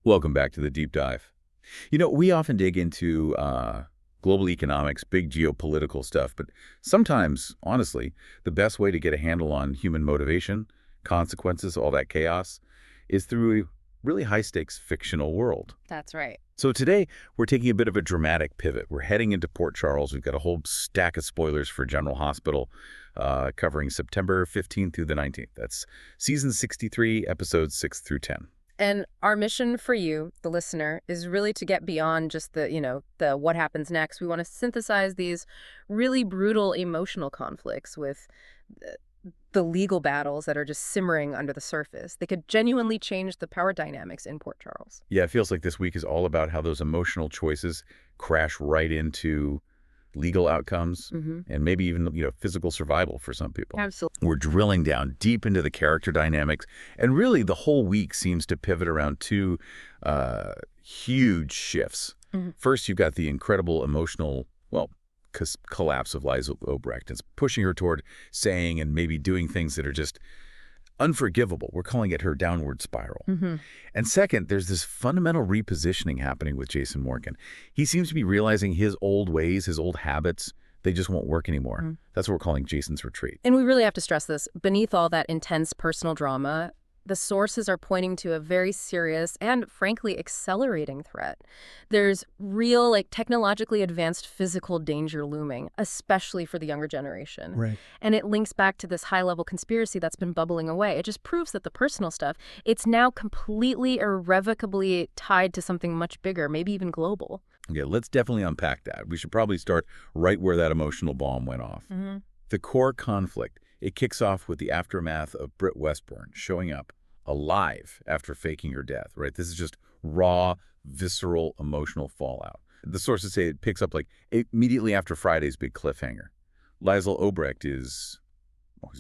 Welcome back to the Deep Dive. We often dig into global economics, big geopolitical stuff, but sometimes, honestly, the best way to get a handle on human motivation, consequences, all that chaos, is through a really high-stakes fictional world. That's right. So today, we're taking a bit of a dramatic pivot. We're heading into Port Charles. We've got a whole stack of spoilers for General Hospital, covering September 15th through the 19th. That's Season 63, Episodes 6 through 10. And our mission for you, the listener, is really to get beyond just the what happens next. We want to synthesize these really brutal emotional conflicts with the legal battles that are just simmering under the surface. They could genuinely change the power dynamics in Port Charles. Yeah, it feels like this week is all about how those emotional choices crash right into legal outcomes and maybe even, physical survival for some people. Absolutely. We're drilling down deep into the character dynamics, and really the whole week seems to pivot around two huge shifts. First, you've got the incredible emotional, collapse of Liesl Obrecht. It's pushing her toward saying and maybe doing things that are just unforgivable. We're calling it her downward spiral. And second, there's this fundamental repositioning happening with Jason Morgan. He seems to be realizing his old ways, his old habits, they just won't work anymore. That's what we're calling Jason's retreat. And we really have to stress this. Beneath all that intense personal drama, the sources are pointing to a very serious and, frankly, accelerating threat. There's real, technologically advanced physical danger looming, especially for the younger generation. Right. And it links back to this high-level conspiracy that's been bubbling away. It just proves that the personal stuff, it's now completely irrevocably tied to something much bigger, maybe even global. Yeah, let's definitely unpack that. We should probably start right where that emotional bomb went off. The core conflict, it kicks off with the aftermath of Britt Westbourne showing up alive after faking her death, right? This is just raw, visceral, emotional fallout. The sources say it picks up immediately after Friday's big cliffhanger. Liesl Obrecht is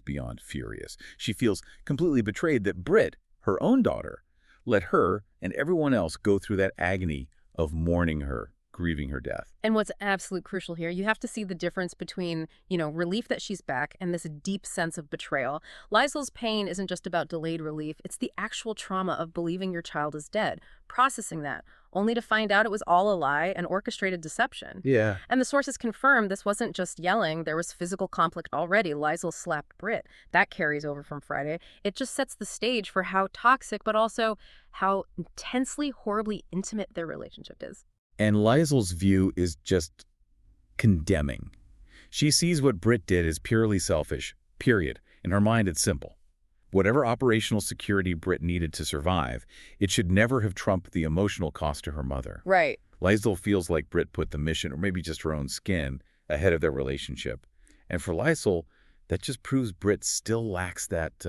beyond furious. She feels completely betrayed that Britt, her own daughter, let her and everyone else go through that agony of mourning her, grieving her death. And what's absolutely crucial here, you have to see the difference between, relief that she's back and this deep sense of betrayal. Liesl's pain isn't just about delayed relief. It's the actual trauma of believing your child is dead, processing that, only to find out it was all a lie, an orchestrated deception. Yeah. And the sources confirmed this wasn't just yelling. There was physical conflict already. Liesl slapped Britt. That carries over from Friday. It just sets the stage for how toxic, but also how intensely, horribly intimate their relationship is. And Liesl's view is just condemning. She sees what Britt did as purely selfish, period. In her mind, it's simple. Whatever operational security Britt needed to survive, it should never have trumped the emotional cost to her mother. Right. Liesl feels like Britt put the mission, or maybe just her own skin, ahead of their relationship. And for Liesl, that just proves Britt still lacks that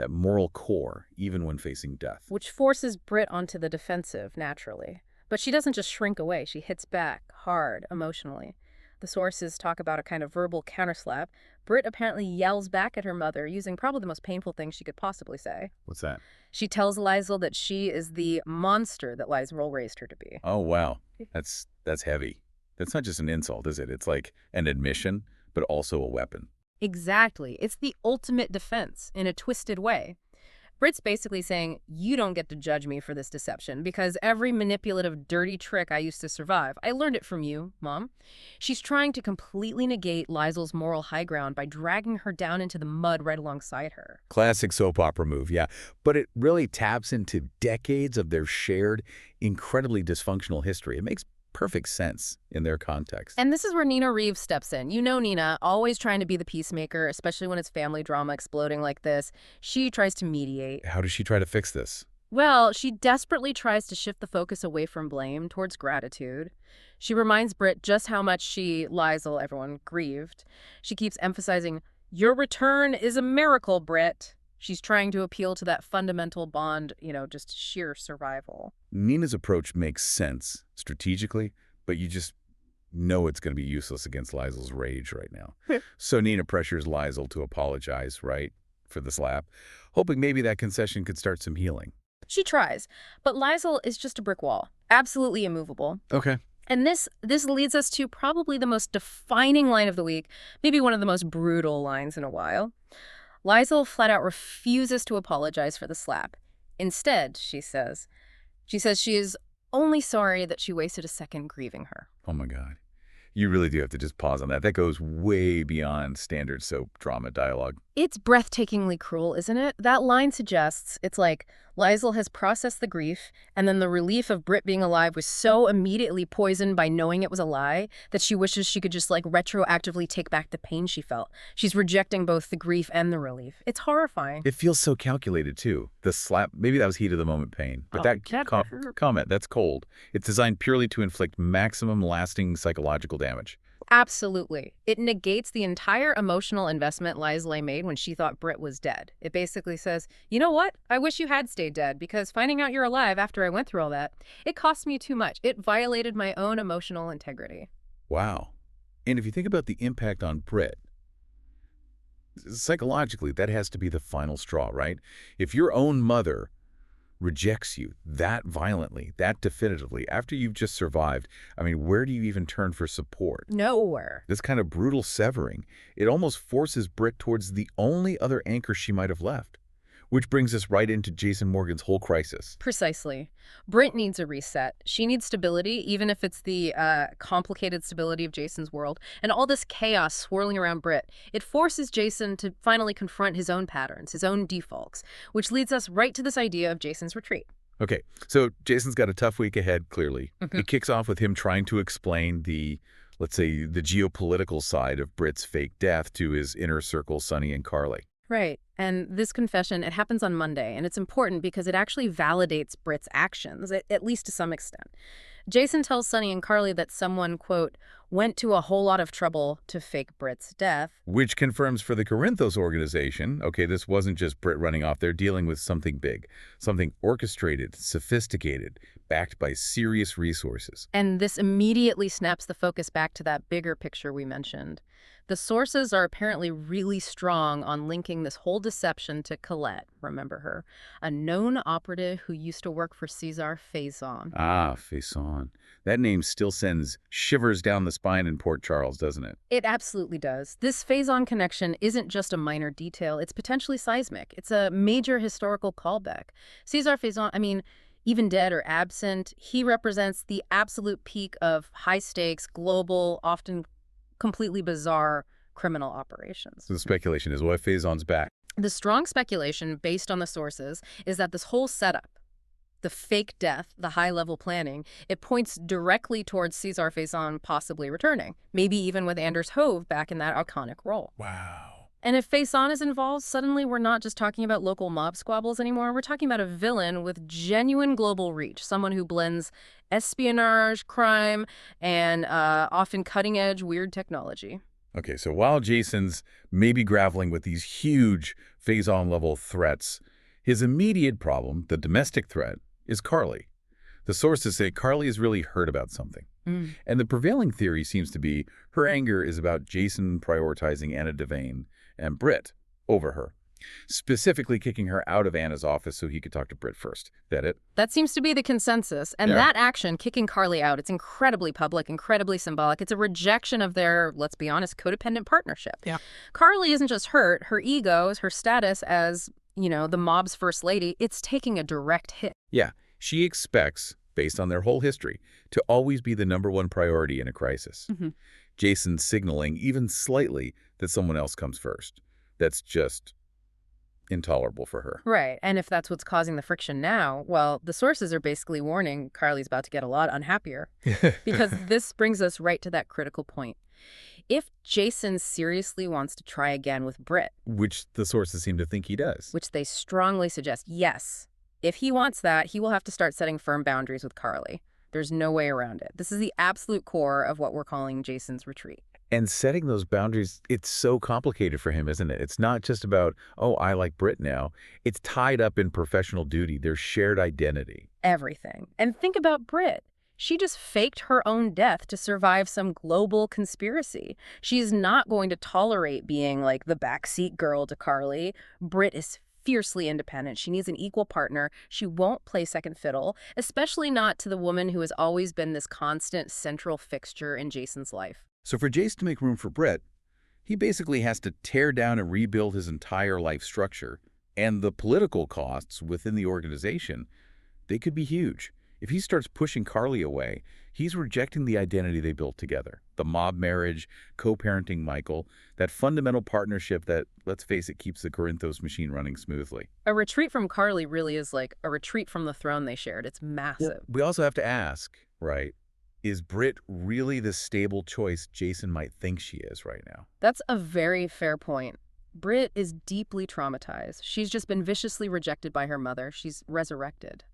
moral core, even when facing death. Which forces Britt onto the defensive, naturally. But she doesn't just shrink away. She hits back hard, emotionally. The sources talk about a kind of verbal counterslap. Britt apparently yells back at her mother, using probably the most painful thing she could possibly say. What's that? She tells Liesl that she is the monster that Liesl raised her to be. Oh, wow. That's heavy. That's not just an insult, is it? It's like an admission, but also a weapon. Exactly. It's the ultimate defense, in a twisted way. Britt's basically saying, you don't get to judge me for this deception because every manipulative, dirty trick I used to survive, I learned it from you, Mom. She's trying to completely negate Liesl's moral high ground by dragging her down into the mud right alongside her. Classic soap opera move, yeah. But it really taps into decades of their shared, incredibly dysfunctional history. It makes perfect sense in their context. And this is where Nina Reeves steps in. You know Nina, always trying to be the peacemaker, especially when it's family drama exploding like this. She tries to mediate. How does she try to fix this? Well, she desperately tries to shift the focus away from blame towards gratitude. She reminds Britt just how much she, Liesl, everyone, grieved. She keeps emphasizing, your return is a miracle, Britt. She's trying to appeal to that fundamental bond, just sheer survival. Nina's approach makes sense strategically, but you just know it's going to be useless against Liesl's rage right now. So Nina pressures Liesl to apologize, right, for the slap, hoping maybe that concession could start some healing. She tries, but Liesl is just a brick wall, absolutely immovable. Okay. And this leads us to probably the most defining line of the week, maybe one of the most brutal lines in a while. Liesl flat out refuses to apologize for the slap. Instead, she says, She says she is only sorry that she wasted a second grieving her. Oh, my God. You really do have to just pause on that. That goes way beyond standard soap drama dialogue. It's breathtakingly cruel, isn't it? That line suggests it's like Liesl has processed the grief, and then the relief of Britt being alive was so immediately poisoned by knowing it was a lie that she wishes she could just retroactively take back the pain she felt. She's rejecting both the grief and the relief. It's horrifying. It feels so calculated, too. The slap, maybe that was heat of the moment pain. But that comment, that's cold. It's designed purely to inflict maximum lasting psychological damage. Absolutely. It negates the entire emotional investment Liesl made when she thought Britt was dead. It basically says, you know what? I wish you had stayed dead, because finding out you're alive after I went through all that, it cost me too much. It violated my own emotional integrity. Wow. And if you think about the impact on Britt, psychologically, that has to be the final straw, right? If your own mother rejects you that violently, that definitively, after you've just survived, I mean, where do you even turn for support? Nowhere. This kind of brutal severing, it almost forces Britt towards the only other anchor she might have left. Which brings us right into Jason Morgan's whole crisis. Precisely. Britt needs a reset. She needs stability, even if it's the complicated stability of Jason's world. And all this chaos swirling around Britt, it forces Jason to finally confront his own patterns, his own defaults, which leads us right to this idea of Jason's retreat. Okay, so Jason's got a tough week ahead, clearly. It kicks off with him trying to explain let's say, the geopolitical side of Britt's fake death to his inner circle, Sonny and Carly. Right. And this confession, it happens on Monday, and it's important because it actually validates Britt's actions, at least to some extent. Jason tells Sonny and Carly that someone, quote, went to a whole lot of trouble to fake Britt's death. Which confirms for the Corinthos organization, okay, this wasn't just Britt running off. They're dealing with something big, something orchestrated, sophisticated, backed by serious resources. And this immediately snaps the focus back to that bigger picture we mentioned. The sources are apparently really strong on linking this whole deception to Colette, remember her, a known operative who used to work for Cesar Faison. Ah, Faison. That name still sends shivers down the spine in Port Charles, doesn't it? It absolutely does. This Faison connection isn't just a minor detail, it's potentially seismic. It's a major historical callback. Cesar Faison, I mean, even dead or absent, he represents the absolute peak of high-stakes, global, often completely bizarre criminal operations. So the speculation is, what Faison's back? The strong speculation, based on the sources, is that this whole setup, the fake death, the high-level planning, it points directly towards Cesar Faison possibly returning, maybe even with Anders Hove back in that iconic role. Wow. And if Faison is involved, suddenly we're not just talking about local mob squabbles anymore. We're talking about a villain with genuine global reach, someone who blends espionage, crime, and often cutting-edge weird technology. Okay, so while Jason's maybe grappling with these huge Faison-level threats, his immediate problem, the domestic threat, is Carly. The sources say Carly is really hurt about something. And the prevailing theory seems to be her anger is about Jason prioritizing Anna Devane and Britt over her, specifically kicking her out of Anna's office so he could talk to Britt first. That it? That seems to be the consensus. And that action, kicking Carly out, it's incredibly public, incredibly symbolic. It's a rejection of their, let's be honest, codependent partnership. Yeah. Carly isn't just hurt. Her ego, her status as, the mob's first lady, it's taking a direct hit. Yeah. She expects, based on their whole history, to always be the #1 priority in a crisis. Jason's signaling, even slightly, that someone else comes first. That's just intolerable for her. Right. And if that's what's causing the friction now, well, the sources are basically warning Carly's about to get a lot unhappier. Because this brings us right to that critical point. If Jason seriously wants to try again with Britt, Which the sources seem to think he does. which they strongly suggest, yes, if he wants that, he will have to start setting firm boundaries with Carly. There's no way around it. This is the absolute core of what we're calling Jason's retreat. And setting those boundaries, it's so complicated for him, isn't it? It's not just about, oh, I like Britt now. It's tied up in professional duty, their shared identity. Everything. And think about Britt. She just faked her own death to survive some global conspiracy. She's not going to tolerate being like the backseat girl to Carly. Britt is fiercely independent. She needs an equal partner. She won't play second fiddle, especially not to the woman who has always been this constant central fixture in Jason's life. So for Jason to make room for Britt, he basically has to tear down and rebuild his entire life structure. And the political costs within the organization, they could be huge. If he starts pushing Carly away, he's rejecting the identity they built together. The mob marriage, co-parenting Michael, that fundamental partnership that, let's face it, keeps the Corinthos machine running smoothly. A retreat from Carly really is like a retreat from the throne they shared. It's massive. We also have to ask, right, is Britt really the stable choice Jason might think she is right now? That's a very fair point. Britt is deeply traumatized. She's just been viciously rejected by her mother. She's resurrected.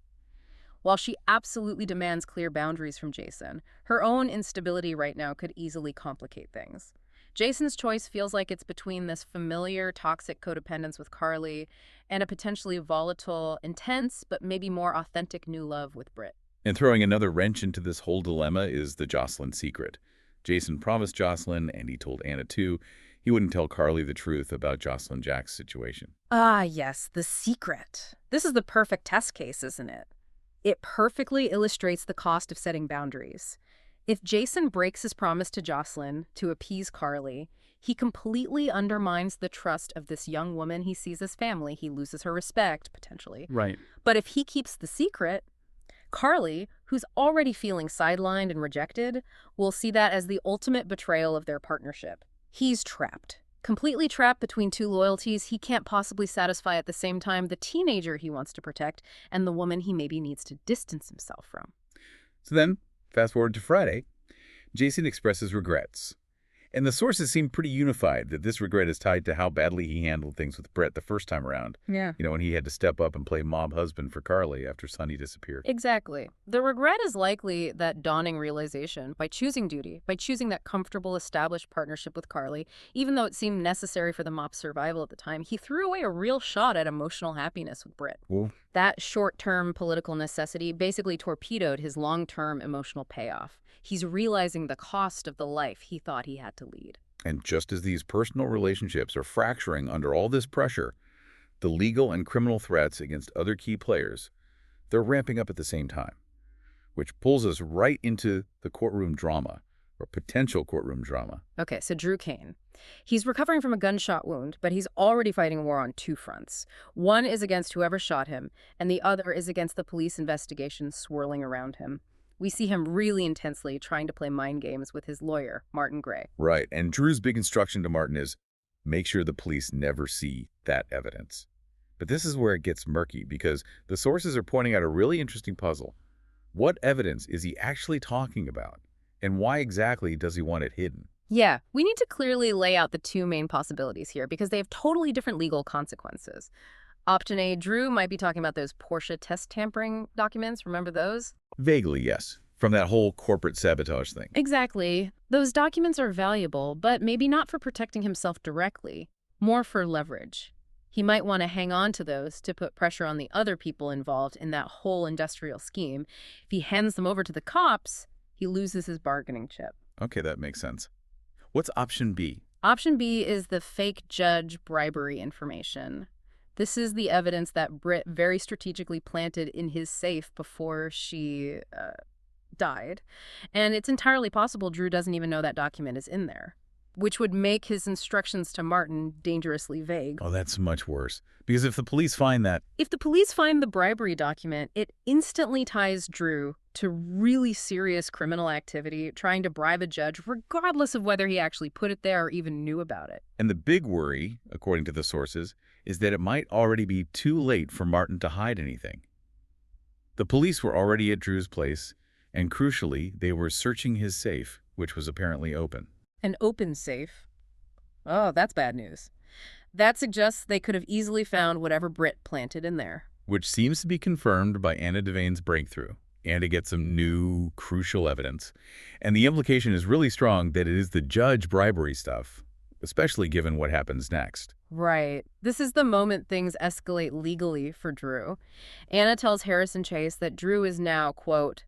While she absolutely demands clear boundaries from Jason, her own instability right now could easily complicate things. Jason's choice feels like it's between this familiar, toxic codependence with Carly and a potentially volatile, intense, but maybe more authentic new love with Britt. And throwing another wrench into this whole dilemma is the Jocelyn secret. Jason promised Jocelyn, and he told Anna too, he wouldn't tell Carly the truth about Jocelyn Jack's situation. Ah, yes, the secret. This is the perfect test case, isn't it? It perfectly illustrates the cost of setting boundaries. If Jason breaks his promise to Jocelyn to appease Carly, he completely undermines the trust of this young woman he sees as family. He loses her respect, potentially. Right. But if he keeps the secret, Carly, who's already feeling sidelined and rejected, will see that as the ultimate betrayal of their partnership. He's trapped. Completely trapped between two loyalties he can't possibly satisfy at the same time, the teenager he wants to protect and the woman he maybe needs to distance himself from. So then, fast forward to Friday, Jason expresses regrets. And the sources seem pretty unified that this regret is tied to how badly he handled things with Brett the first time around. Yeah. When he had to step up and play mob husband for Carly after Sonny disappeared. Exactly. The regret is likely that dawning realization by choosing duty, by choosing that comfortable, established partnership with Carly, even though it seemed necessary for the mob's survival at the time, he threw away a real shot at emotional happiness with Britt. Well, that short-term political necessity basically torpedoed his long-term emotional payoff. He's realizing the cost of the life he thought he had to lead. And just as these personal relationships are fracturing under all this pressure, the legal and criminal threats against other key players, they're ramping up at the same time, which pulls us right into the courtroom drama, or potential courtroom drama. Okay, so Drew Kane. He's recovering from a gunshot wound, but he's already fighting a war on two fronts. One is against whoever shot him, and the other is against the police investigation swirling around him. We see him really intensely trying to play mind games with his lawyer, Martin Gray. Right, and Drew's big instruction to Martin is, make sure the police never see that evidence. But this is where it gets murky, because the sources are pointing out a really interesting puzzle. What evidence is he actually talking about? And why exactly does he want it hidden? Yeah, we need to clearly lay out the two main possibilities here, because they have totally different legal consequences. Option A, Drew might be talking about those Porsche test tampering documents. Remember those? Vaguely, yes. From that whole corporate sabotage thing. Exactly. Those documents are valuable, but maybe not for protecting himself directly, more for leverage. He might want to hang on to those to put pressure on the other people involved in that whole industrial scheme. If he hands them over to the cops, he loses his bargaining chip. Okay, that makes sense. What's option B? Option B is the fake judge bribery information. This is the evidence that Britt very strategically planted in his safe before she died. And it's entirely possible Drew doesn't even know that document is in there, which would make his instructions to Martin dangerously vague. Oh, that's much worse. Because if the police find that... If the police find the bribery document, it instantly ties Drew to really serious criminal activity, trying to bribe a judge, regardless of whether he actually put it there or even knew about it. And the big worry, according to the sources, is that it might already be too late for Martin to hide anything. The police were already at Drew's place, and crucially, they were searching his safe, which was apparently open. An open safe? Oh, that's bad news. That suggests they could have easily found whatever Britt planted in there. Which seems to be confirmed by Anna Devane's breakthrough. Anna gets some new, crucial evidence. And the implication is really strong that it is the judge bribery stuff, especially given what happens next. Right. This is the moment things escalate legally for Drew. Anna tells Harrison Chase that Drew is now, quote,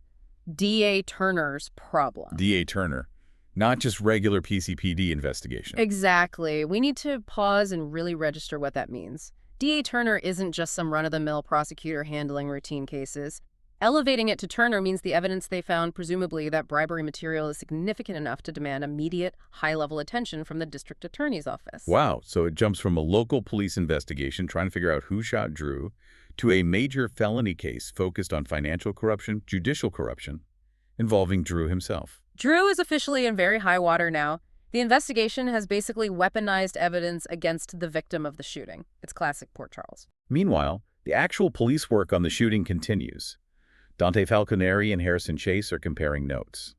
D.A. Turner's problem. D.A. Turner. Not just regular PCPD investigation. Exactly. We need to pause and really register what that means. D.A. Turner isn't just some run-of-the-mill prosecutor handling routine cases. Elevating it to Turner means the evidence they found, presumably that bribery material is significant enough to demand immediate, high-level attention from the district attorney's office. Wow. So it jumps from a local police investigation trying to figure out who shot Drew to a major felony case focused on financial corruption, judicial corruption, involving Drew himself. Drew is officially in very high water now. The investigation has basically weaponized evidence against the victim of the shooting. It's classic Port Charles. Meanwhile, the actual police work on the shooting continues. Dante Falconeri and Harrison Chase are comparing notes.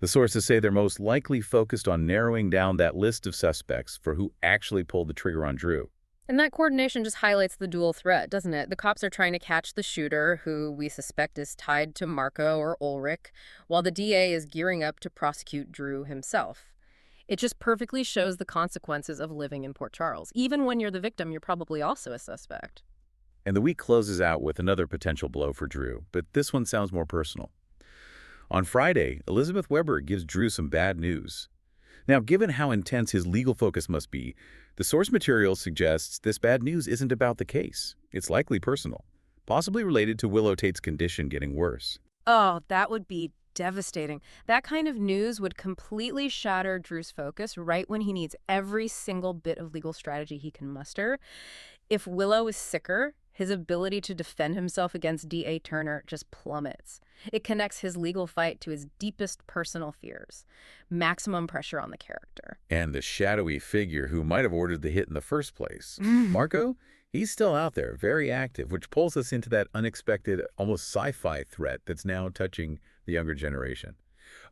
The sources say they're most likely focused on narrowing down that list of suspects for who actually pulled the trigger on Drew. And that coordination just highlights the dual threat, doesn't it? The cops are trying to catch the shooter, who we suspect is tied to Marco or Ulrich, while the DA is gearing up to prosecute Drew himself. It just perfectly shows the consequences of living in Port Charles. Even when you're the victim, you're probably also a suspect. And the week closes out with another potential blow for Drew, but this one sounds more personal. On Friday, Elizabeth Weber gives Drew some bad news. Now, given how intense his legal focus must be, the source material suggests this bad news isn't about the case. It's likely personal, possibly related to Willow Tate's condition getting worse. Oh, that would be devastating. That kind of news would completely shatter Drew's focus right when he needs every single bit of legal strategy he can muster. If Willow is sicker, his ability to defend himself against D.A. Turner just plummets. It connects his legal fight to his deepest personal fears. Maximum pressure on the character. And the shadowy figure who might have ordered the hit in the first place. Marco, he's still out there, very active, which pulls us into that unexpected, almost sci-fi threat that's now touching the younger generation.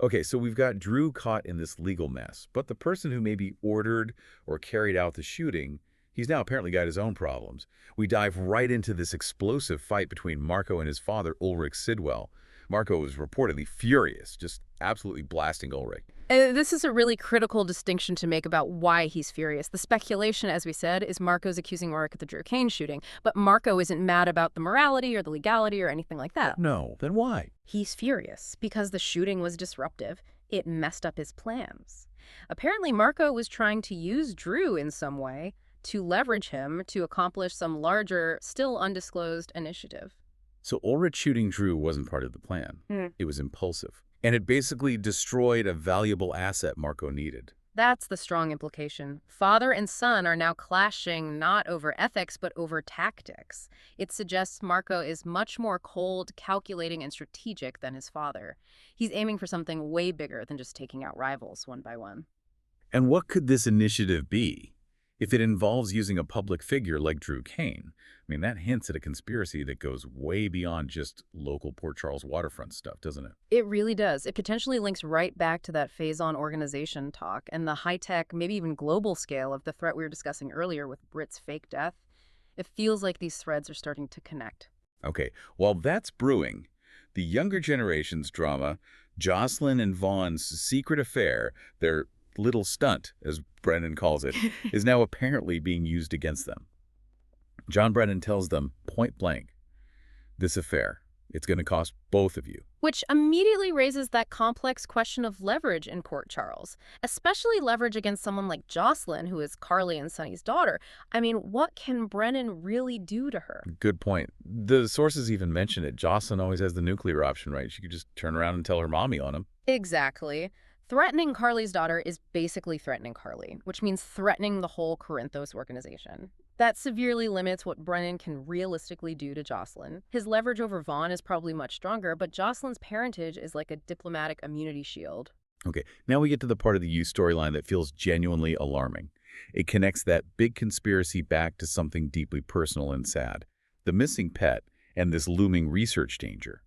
Okay, so we've got Drew caught in this legal mess, but the person who maybe ordered or carried out the shooting, he's now apparently got his own problems. We dive right into this explosive fight between Marco and his father, Ulrich Sidwell. Marco was reportedly furious, just absolutely blasting Ulrich. This is a really critical distinction to make about why he's furious. The speculation, as we said, is Marco's accusing Ulrich of the Drew Kane shooting, but Marco isn't mad about the morality or the legality or anything like that. No, then why? He's furious because the shooting was disruptive. It messed up his plans. Apparently, Marco was trying to use Drew in some way to leverage him to accomplish some larger, still undisclosed initiative. So Ulrich shooting Drew wasn't part of the plan. It was impulsive. And it basically destroyed a valuable asset Marco needed. That's the strong implication. Father and son are now clashing not over ethics, but over tactics. It suggests Marco is much more cold, calculating, and strategic than his father. He's aiming for something way bigger than just taking out rivals one by one. And what could this initiative be? If it involves using a public figure like Drew Kane, I mean, that hints at a conspiracy that goes way beyond just local Port Charles waterfront stuff, doesn't it? It really does. It potentially links right back to that phase-on organization talk and the high-tech, maybe even global scale of the threat we were discussing earlier with Britt's fake death. It feels like these threads are starting to connect. Okay, while that's brewing, the younger generation's drama, Jocelyn and Vaughn's secret affair, their little stunt, as Brennan calls it, is now apparently being used against them. John Brennan tells them point blank, this affair, it's going to cost both of you. Which immediately raises that complex question of leverage in Port Charles, especially leverage against someone like Jocelyn, who is Carly and Sonny's daughter. I mean, what can Brennan really do to her? Good point. The sources even mention it. Jocelyn always has the nuclear option, right? She could just turn around and tell her mommy on him. Exactly. Threatening Carly's daughter is basically threatening Carly, which means threatening the whole Corinthos organization. That severely limits what Brennan can realistically do to Jocelyn. His leverage over Vaughn is probably much stronger, but Jocelyn's parentage is like a diplomatic immunity shield. Okay, now we get to the part of the youth storyline that feels genuinely alarming. It connects that big conspiracy back to something deeply personal and sad. The missing pet and this looming research danger.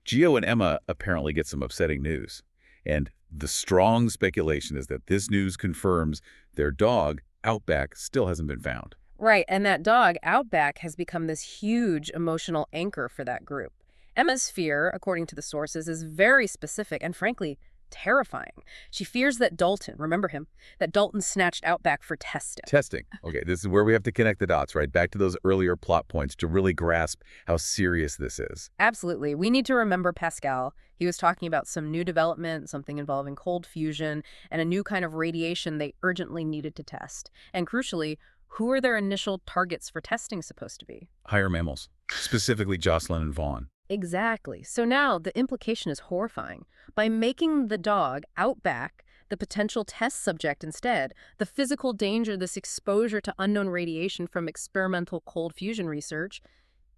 Gio and Emma apparently get some upsetting news. And the strong speculation is that this news confirms their dog, Outback, still hasn't been found. Right, and that dog, Outback, has become this huge emotional anchor for that group. Emma's fear, according to the sources, is very specific and, frankly, terrifying. She fears that Dalton, remember him, that Dalton snatched Outback for testing. Testing. Okay, this is where we have to connect the dots, right? Back to those earlier plot points to really grasp how serious this is. Absolutely. We need to remember Pascal. He was talking about some new development, something involving cold fusion, and a new kind of radiation they urgently needed to test. And crucially, who are their initial targets for testing supposed to be? Higher mammals, specifically Jocelyn and Vaughn. Exactly. So now the implication is horrifying. By making the dog, Outback, the potential test subject instead, the physical danger, this exposure to unknown radiation from experimental cold fusion research,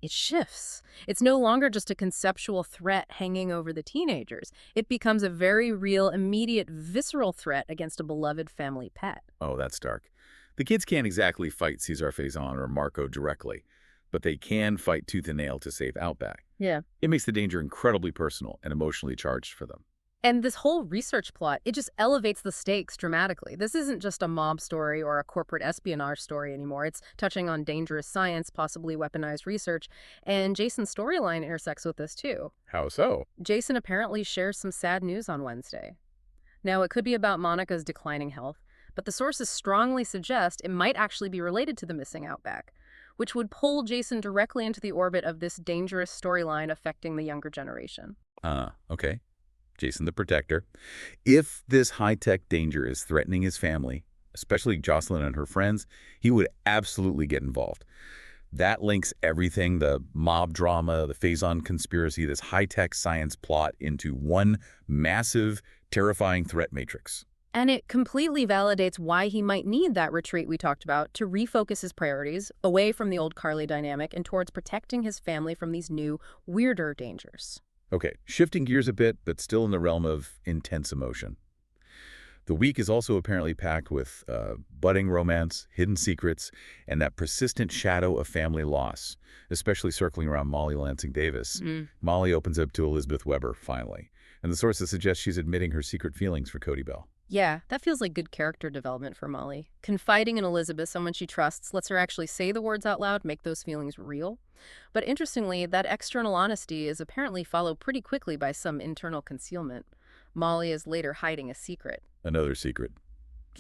It shifts. It's no longer just a conceptual threat hanging over the teenagers. It becomes a very real, immediate, visceral threat against a beloved family pet. Oh, that's dark. The kids can't exactly fight Cesar Faison or Marco directly, but they can fight tooth and nail to save Outback. Yeah. It makes the danger incredibly personal and emotionally charged for them. And this whole research plot, it just elevates the stakes dramatically. This isn't just a mob story or a corporate espionage story anymore. It's touching on dangerous science, possibly weaponized research, and Jason's storyline intersects with this too. How so? Jason apparently shares some sad news on Wednesday. Now, it could be about Monica's declining health, but the sources strongly suggest it might actually be related to the missing Outback, which would pull Jason directly into the orbit of this dangerous storyline affecting the younger generation. Okay. Jason the Protector. If this high-tech danger is threatening his family, especially Jocelyn and her friends, he would absolutely get involved. That links everything, the mob drama, the Faison conspiracy, this high-tech science plot into one massive, terrifying threat matrix. And it completely validates why he might need that retreat we talked about to refocus his priorities away from the old Carly dynamic and towards protecting his family from these new, weirder dangers. Okay, shifting gears a bit, but still in the realm of intense emotion. The week is also apparently packed with budding romance, hidden secrets, and that persistent shadow of family loss, especially circling around Molly Lansing Davis. Molly opens up to Elizabeth Weber, finally, and the sources suggest she's admitting her secret feelings for Cody Bell. Yeah, that feels like good character development for Molly. Confiding in Elizabeth, someone she trusts, lets her actually say the words out loud, make those feelings real. But interestingly, that external honesty is apparently followed pretty quickly by some internal concealment. Molly is later hiding a secret. Another secret.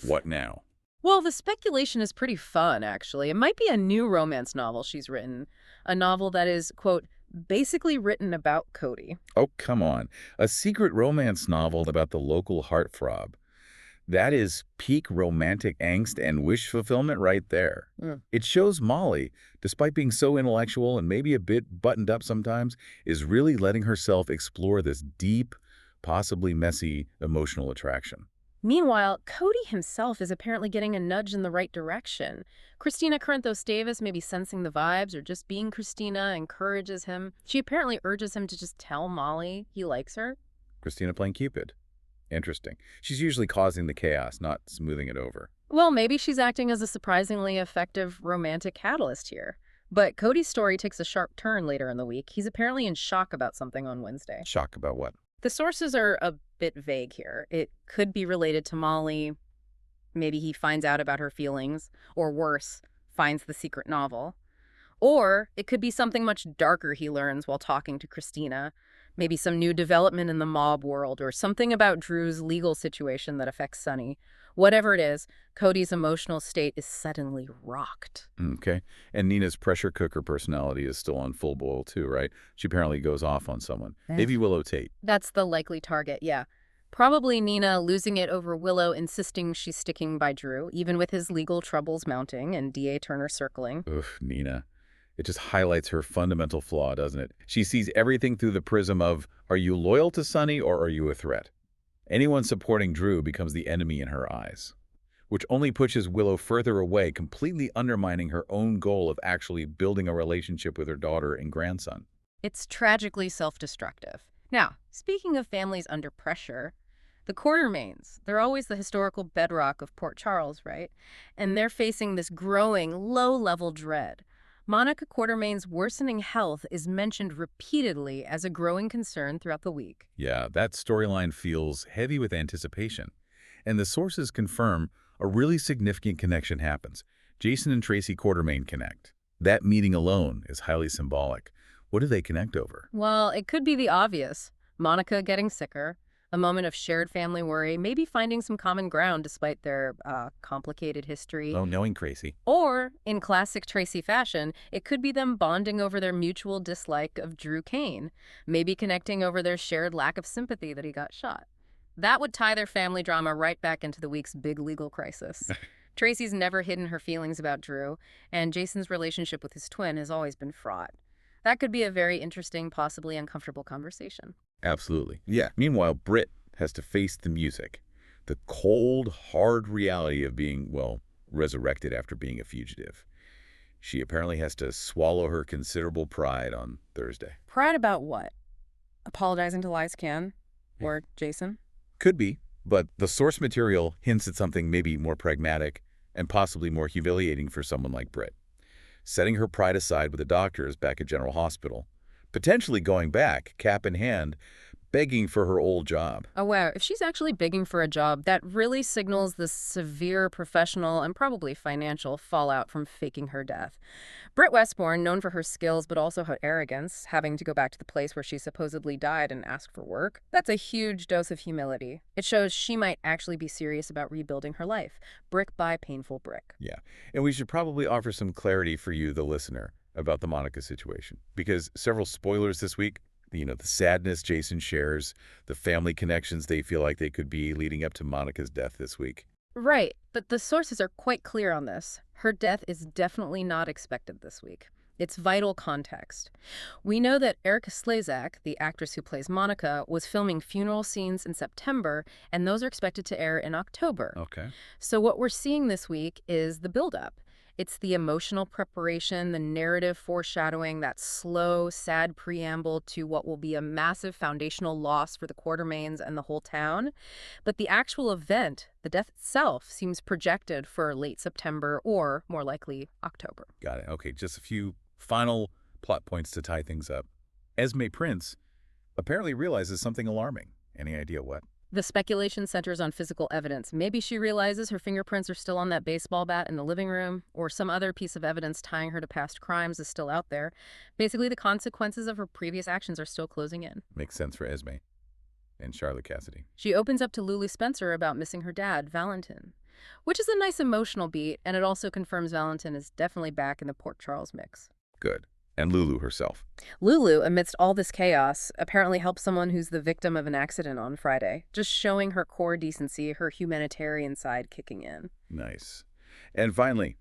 What now? Well, the speculation is pretty fun, actually. It might be a new romance novel she's written. A novel that is, quote, basically written about Cody. Oh, come on. A secret romance novel about the local heartthrob. That is peak romantic angst and wish fulfillment right there. It shows Molly, despite being so intellectual and maybe a bit buttoned up sometimes, is really letting herself explore this deep, possibly messy emotional attraction. Meanwhile, Cody himself is apparently getting a nudge in the right direction. Christina Corinthos Davis may be sensing the vibes or just being Christina encourages him. She apparently urges him to just tell Molly he likes her. Christina playing Cupid. Interesting. She's usually causing the chaos, not smoothing it over. Well, maybe she's acting as a surprisingly effective romantic catalyst here. But Cody's story takes a sharp turn later in the week. He's apparently in shock about something on Wednesday. Shock about what? The sources are a bit vague here. It could be related to Molly. Maybe he finds out about her feelings, or worse, finds the secret novel. Or it could be something much darker he learns while talking to Christina. Maybe some new development in the mob world, or something about Drew's legal situation that affects Sonny. Whatever it is, Cody's emotional state is suddenly rocked. Okay. And Nina's pressure cooker personality is still on full boil too, right? She apparently goes off on someone. Maybe Willow Tate. That's the likely target, yeah. Probably Nina losing it over Willow insisting she's sticking by Drew, even with his legal troubles mounting and D.A. Turner circling. Oof, Nina. It just highlights her fundamental flaw, doesn't it? She sees everything through the prism of, are you loyal to Sonny or are you a threat? Anyone supporting Drew becomes the enemy in her eyes, which only pushes Willow further away, completely undermining her own goal of actually building a relationship with her daughter and grandson. It's tragically self-destructive. Now, speaking of families under pressure, the Quartermains, they're always the historical bedrock of Port Charles, right? And they're facing this growing, low-level dread. Monica Quartermain's worsening health is mentioned repeatedly as a growing concern throughout the week. Yeah, that storyline feels heavy with anticipation. And the sources confirm a really significant connection happens. Jason and Tracy Quartermain connect. That meeting alone is highly symbolic. What do they connect over? Well, it could be the obvious. Monica getting sicker, a moment of shared family worry, maybe finding some common ground despite their complicated history. Oh, knowing Tracy. Or, in classic Tracy fashion, it could be them bonding over their mutual dislike of Drew Kane, maybe connecting over their shared lack of sympathy that he got shot. That would tie their family drama right back into the week's big legal crisis. Tracy's never hidden her feelings about Drew, and Jason's relationship with his twin has always been fraught. That could be a very interesting, possibly uncomfortable conversation. Absolutely. Yeah. Meanwhile, Britt has to face the music, the cold, hard reality of being, well, resurrected after being a fugitive. She apparently has to swallow her considerable pride on Thursday. Pride about what? Apologizing to Liesl or Jason? Could be, but the source material hints at something maybe more pragmatic and possibly more humiliating for someone like Britt. Setting her pride aside with the doctors back at General Hospital, potentially going back, cap in hand, begging for her old job. Oh, wow. If she's actually begging for a job, that really signals the severe professional and probably financial fallout from faking her death. Britt Westbourne, known for her skills but also her arrogance, having to go back to the place where she supposedly died and ask for work, that's a huge dose of humility. It shows she might actually be serious about rebuilding her life, brick by painful brick. Yeah, and we should probably offer some clarity for you, the listener, about the Monica situation, because several spoilers this week. The sadness Jason shares, the family connections they feel like they could be leading up to Monica's death this week. Right, but the sources are quite clear on this. Her death is definitely not expected this week. It's vital context. We know that Erica Slezak, the actress who plays Monica, was filming funeral scenes in September, and those are expected to air in October. Okay. So what we're seeing this week is the buildup. It's the emotional preparation, the narrative foreshadowing, that slow, sad preamble to what will be a massive foundational loss for the Quartermaines and the whole town. But the actual event, the death itself, seems projected for late September or, more likely, October. Got it. Okay, just a few final plot points to tie things up. Esme Prince apparently realizes something alarming. Any idea what? The speculation centers on physical evidence. Maybe she realizes her fingerprints are still on that baseball bat in the living room, or some other piece of evidence tying her to past crimes is still out there. Basically, the consequences of her previous actions are still closing in. Makes sense for Esme and Charlotte Cassidy. She opens up to Lulu Spencer about missing her dad, Valentin, which is a nice emotional beat, and it also confirms Valentin is definitely back in the Port Charles mix. Good. And Lulu herself. Lulu, amidst all this chaos, apparently helped someone who's the victim of an accident on Friday, just showing her core decency, her humanitarian side kicking in. Nice. And finally,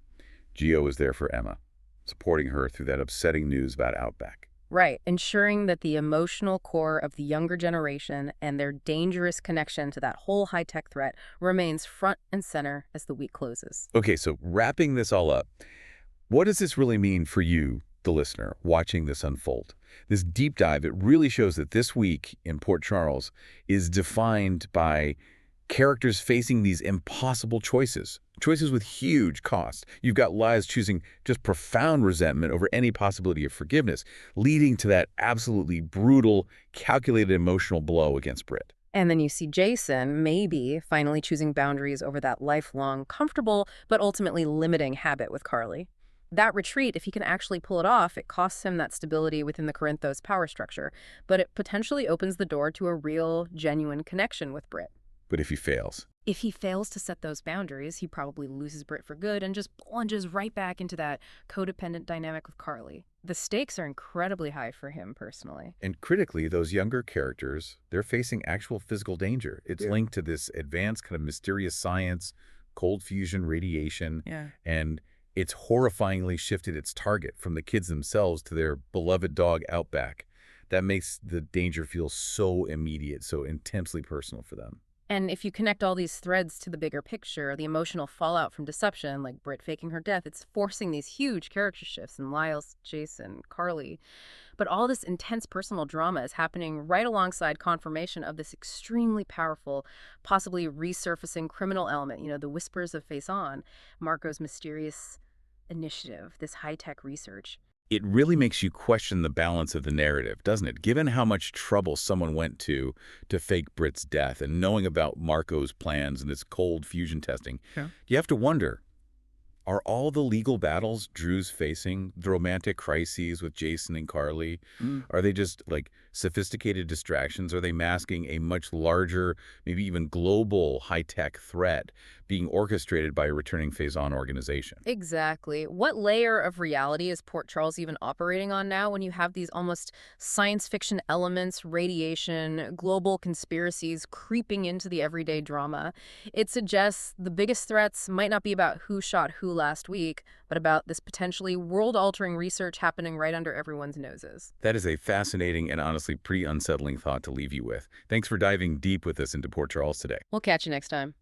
Gio was there for Emma, supporting her through that upsetting news about Outback. Right, ensuring that the emotional core of the younger generation and their dangerous connection to that whole high-tech threat remains front and center as the week closes. Okay, so wrapping this all up, what does this really mean for you, the listener, watching this unfold? This deep dive, it really shows that this week in Port Charles is defined by characters facing these impossible choices with huge costs. You've got Lies choosing just profound resentment over any possibility of forgiveness, leading to that absolutely brutal, calculated emotional blow against Britt. And then you see Jason, maybe, finally choosing boundaries over that lifelong, comfortable, but ultimately limiting habit with Carly. That retreat, if he can actually pull it off, it costs him that stability within the Corinthos power structure, but it potentially opens the door to a real, genuine connection with Britt. But if he fails? If he fails to set those boundaries, he probably loses Britt for good and just plunges right back into that codependent dynamic with Carly. The stakes are incredibly high for him personally. And critically, those younger characters, they're facing actual physical danger. It's linked to this advanced kind of mysterious science, cold fusion radiation, and it's horrifyingly shifted its target from the kids themselves to their beloved dog Outback. That makes the danger feel so immediate, so intensely personal for them. And if you connect all these threads to the bigger picture, the emotional fallout from deception, like Britt faking her death, it's forcing these huge character shifts in Liesl, Jason, Carly. But all this intense personal drama is happening right alongside confirmation of this extremely powerful, possibly resurfacing criminal element, the whispers of Face On, Marco's mysterious initiative, this high-tech research. It really makes you question the balance of the narrative, doesn't it? Given how much trouble someone went to fake Britt's death and knowing about Marco's plans and this cold fusion testing, you have to wonder, are all the legal battles Drew's facing, the romantic crises with Jason and Carly, are they just like sophisticated distractions? Are they masking a much larger, maybe even global high-tech threat being orchestrated by a returning Phase-On organization? Exactly. What layer of reality is Port Charles even operating on now when you have these almost science fiction elements, radiation, global conspiracies creeping into the everyday drama? It suggests the biggest threats might not be about who shot who last week, but about this potentially world-altering research happening right under everyone's noses. That is a fascinating and honestly pretty unsettling thought to leave you with. Thanks for diving deep with us into Port Charles today. We'll catch you next time.